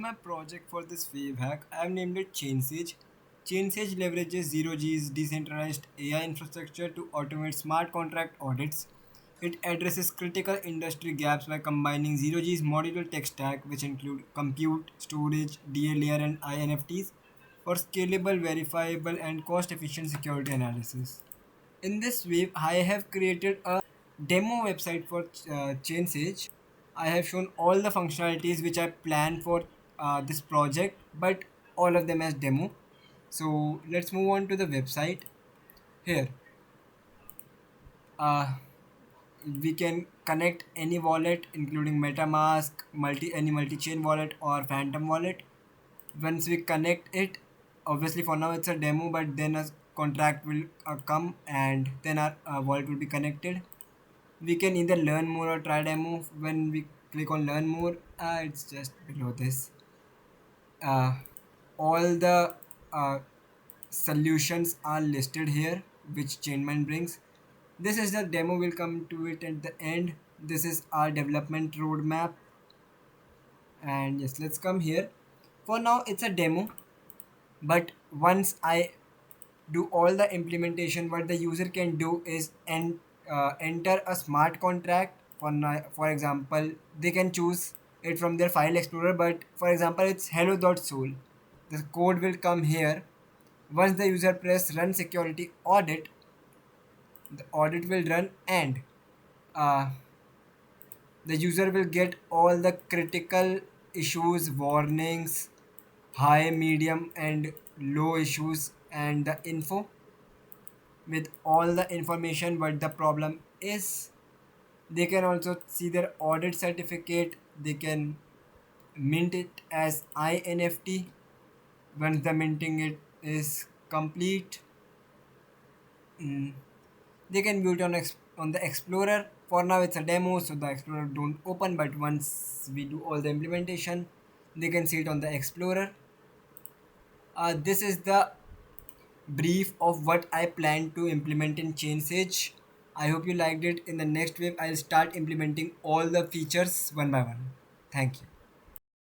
my project for this wave hack, I have named it ChainSage. ChainSage leverages Zero G's decentralized AI infrastructure to automate smart contract audits. It addresses critical industry gaps by combining Zero G's modular tech stack, which include compute, storage, DA layer, and INFTs, for scalable, verifiable, and cost efficient security analysis. In this wave, I have created a demo website for ChainSage. I have shown all the functionalities which I planned for this project, but all of them as demo. So let's move on to the website. Here, uh, we can connect any wallet, including MetaMask, any multi-chain wallet or Phantom wallet. Once we connect it, obviously for now it's a demo, but then a contract will come and then our wallet will be connected. We can either learn more or try demo. When we click on learn more, it's just below this. uh, all the uh, solutions are listed here which chainmind brings. This is the demo, we'll come to it at the end. This is our development roadmap. And yes, let's come here. For now it's a demo, but once I do all the implementation, what the user can do is enter a smart contract. For example, they can choose it from their file explorer, but for example it's hello.soul. The code will come here. Once the user press run security audit, the audit will run, and uh, the user will get all the critical issues, warnings, high, medium, and low issues, and the info with all the information what the problem is. They can also see their audit certificate. They can mint it as INFT once the minting it is complete. mm, they can view it on the explorer. For now it's a demo, so the explorer don't open, but once we do all the implementation, they can see it on the explorer. This is the brief of what I plan to implement in ChainSage. I hope you liked it. In the next wave, I'll start implementing all the features one by one. Thank you.